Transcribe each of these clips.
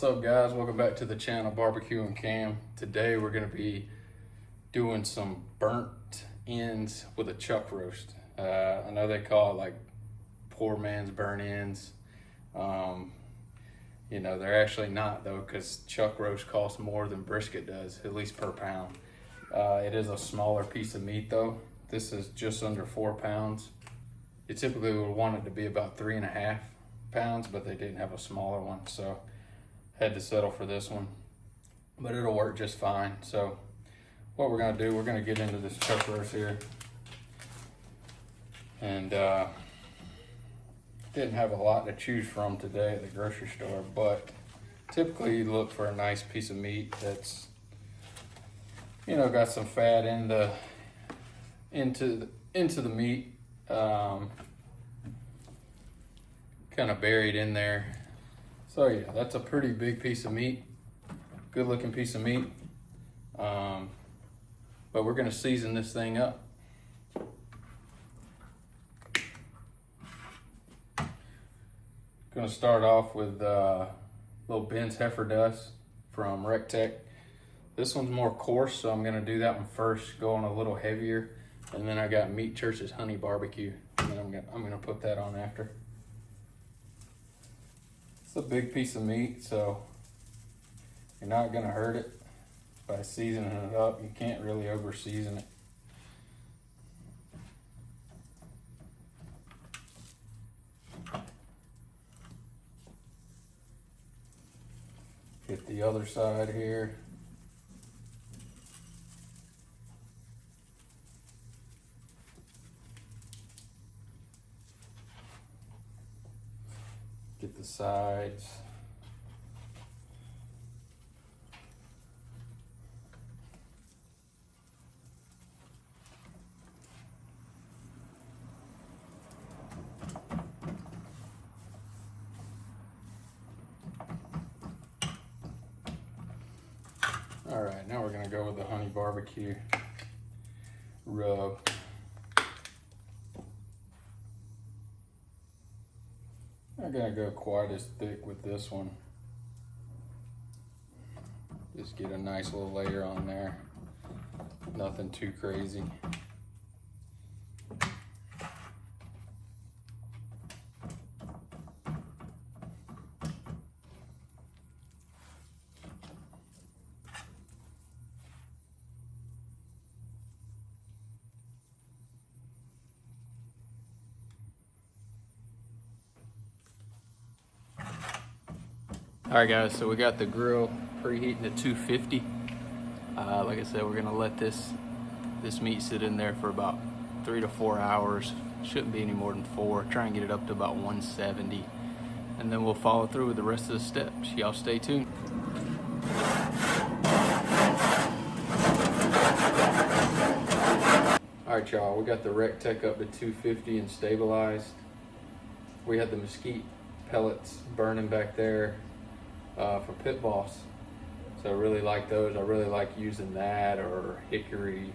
up, guys? Welcome back to the channel, Barbecue and Cam. Today we're going to be doing some burnt ends with a chuck roast. I know they call it like poor man's burnt ends. You know, they're actually not though, because chuck roast costs more than brisket does, at least per pound. It is a smaller piece of meat though. This is just under 4 pounds. You typically would want it to be about 3.5 pounds, but they didn't have a smaller one, so had to settle for this one, but it'll work just fine. So what we're gonna do, we're gonna get into this chuck roast here, and didn't have a lot to choose from today at the grocery store, but typically you look for a nice piece of meat that's, you know, got some fat into the meat, kind of buried in there. So yeah, that's a pretty big piece of meat, good looking piece of meat. But we're gonna season this thing up. Gonna start off with little Ben's Heifer dust from Recteq. This one's more coarse, so I'm gonna do that one first, going a little heavier, and then I got Meat Church's honey barbecue, and then I'm gonna put that on after. It's a big piece of meat, so you're not gonna hurt it by seasoning it up. You can't really over season it. Get the other side here. Get the sides. All right, now we're gonna go with the honey barbecue rub. I'm not gonna go quite as thick with this one. Just get a nice little layer on there. Nothing too crazy. All right, guys, so we got the grill preheating to 250. Like I said, we're gonna let this meat sit in there for about 3 to 4 hours. Shouldn't be any more than 4. Try and get it up to about 170, and then we'll follow through with the rest of the steps. Y'all stay tuned. All right, y'all, we got the Recteq up to 250 and stabilized. We had the mesquite pellets burning back there for Pit Boss, so I really like those. I really like using that, or hickory,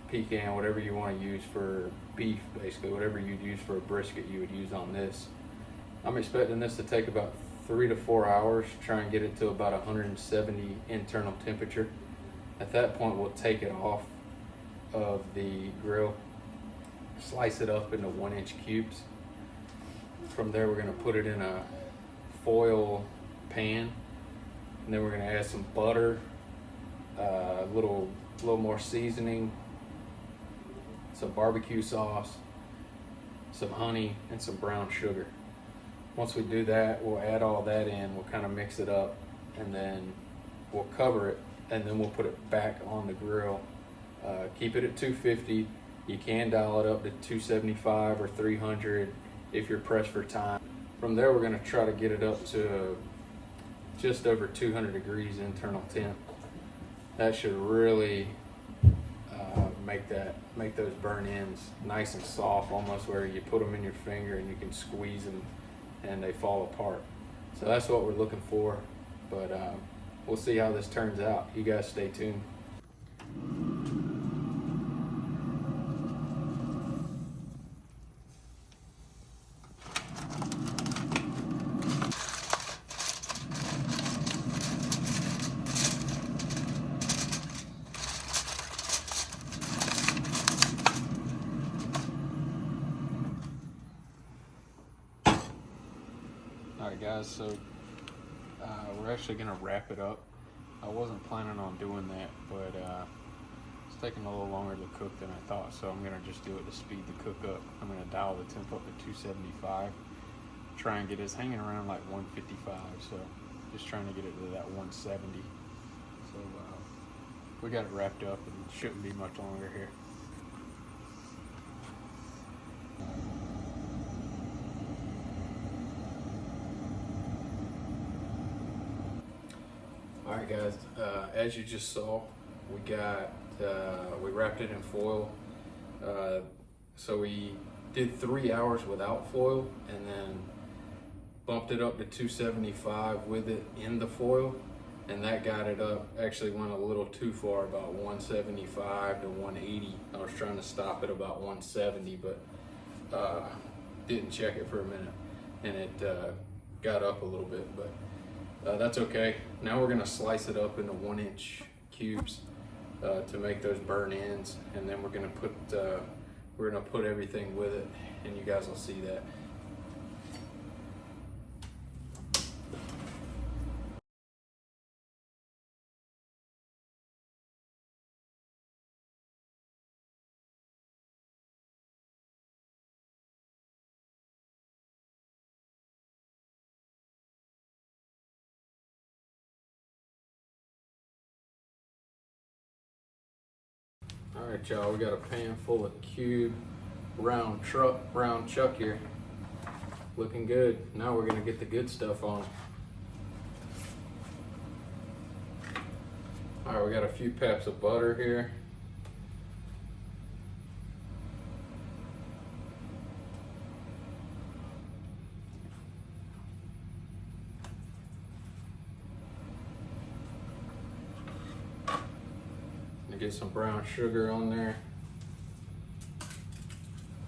pecan, whatever you want to use for beef. Basically whatever you'd use for a brisket, you would use on this. I'm expecting this to take about 3 to 4 hours. Try and get it to about 170 internal temperature. At that point, we'll take it off of the grill, slice it up into 1-inch cubes. From there, we're going to put it in a foil pan, and then we're going to add some butter, a little more seasoning, some barbecue sauce, some honey, and some brown sugar. Once we do that, we'll add all that in. We'll kind of mix it up, and then we'll cover it, and then we'll put it back on the grill. Keep it at 250. You can dial it up to 275 or 300 if you're pressed for time. From there, we're going to try to get it up to just over 200 degrees internal temp. That should really make those burnt ends nice and soft, almost where you put them in your finger and you can squeeze them and they fall apart. So that's what we're looking for, but we'll see how this turns out. You guys stay tuned. guys, so we're actually gonna wrap it up. I wasn't planning on doing that, but it's taking a little longer to cook than I thought, so I'm gonna just do it to speed the cook up. I'm gonna dial the temp up to 275, try and get us hanging around like 155, so just trying to get it to that 170. So we got it wrapped up and shouldn't be much longer here. All right, guys. As you just saw, we wrapped it in foil. So we did 3 hours without foil, and then bumped it up to 275 with it in the foil, and that got it up. Actually, went a little too far, about 175 to 180. I was trying to stop at about 170, but didn't check it for a minute, and it got up a little bit, but. That's okay. Now we're gonna slice it up into 1-inch cubes to make those burn ends, and then we're gonna put everything with it, and you guys will see that. All right, y'all, we got a pan full of cube round chuck here. Looking good. Now we're gonna get the good stuff on it. All right, we got a few paps of butter here. Get some brown sugar on there.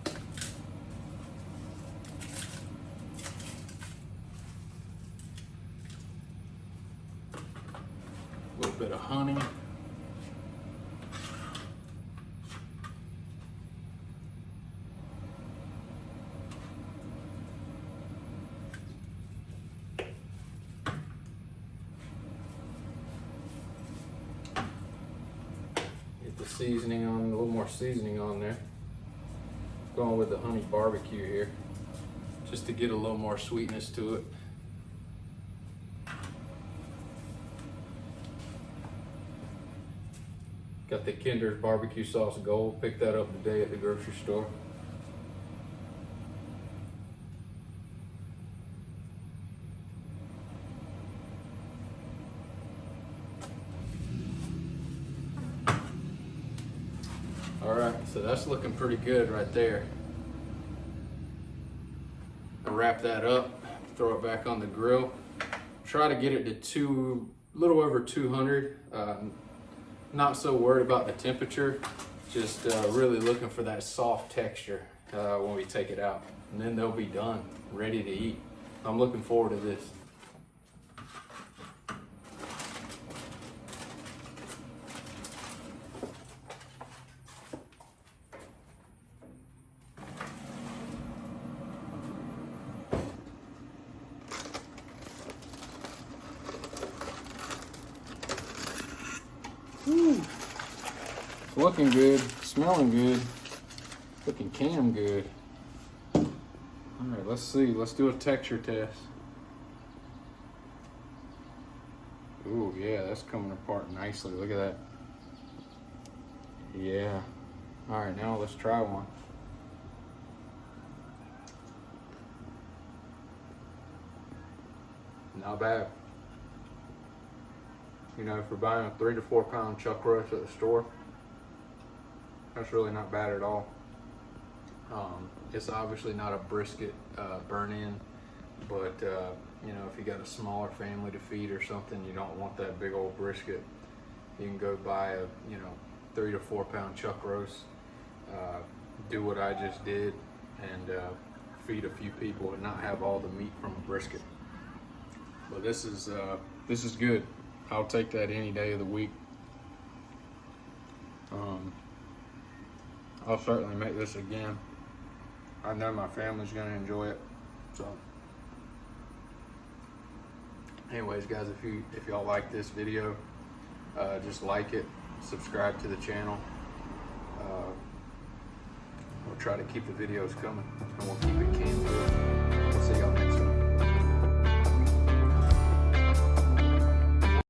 A little bit of honey. Seasoning on, a little more seasoning on there. Going with the honey barbecue here, just to get a little more sweetness to it. Got the Kinder's barbecue sauce gold, picked that up today at the grocery store. All right, so that's looking pretty good right there. I'll wrap that up, throw it back on the grill. Try to get it to a little over 200. Not so worried about the temperature, just really looking for that soft texture when we take it out. And then they'll be done, ready to eat. I'm looking forward to this. It's looking good, smelling good, looking good. All right, let's see. Let's do a texture test. Ooh, yeah, that's coming apart nicely. Look at that. Yeah. All right, now let's try one. Not bad. You know, for buying a 3 to 4 pound chuck roast at the store, that's really not bad at all. It's obviously not a brisket burn-in, but you know, if you got a smaller family to feed or something, you don't want that big old brisket. You can go buy a 3 to 4 pound chuck roast, do what I just did, and feed a few people and not have all the meat from a brisket. But this is good. I'll take that any day of the week. I'll certainly make this again. I know my family's gonna enjoy it. So Anyways, guys, if y'all like this video, just like it, subscribe to the channel. We'll try to keep the videos coming, and we'll keep it canned. We'll see y'all next time.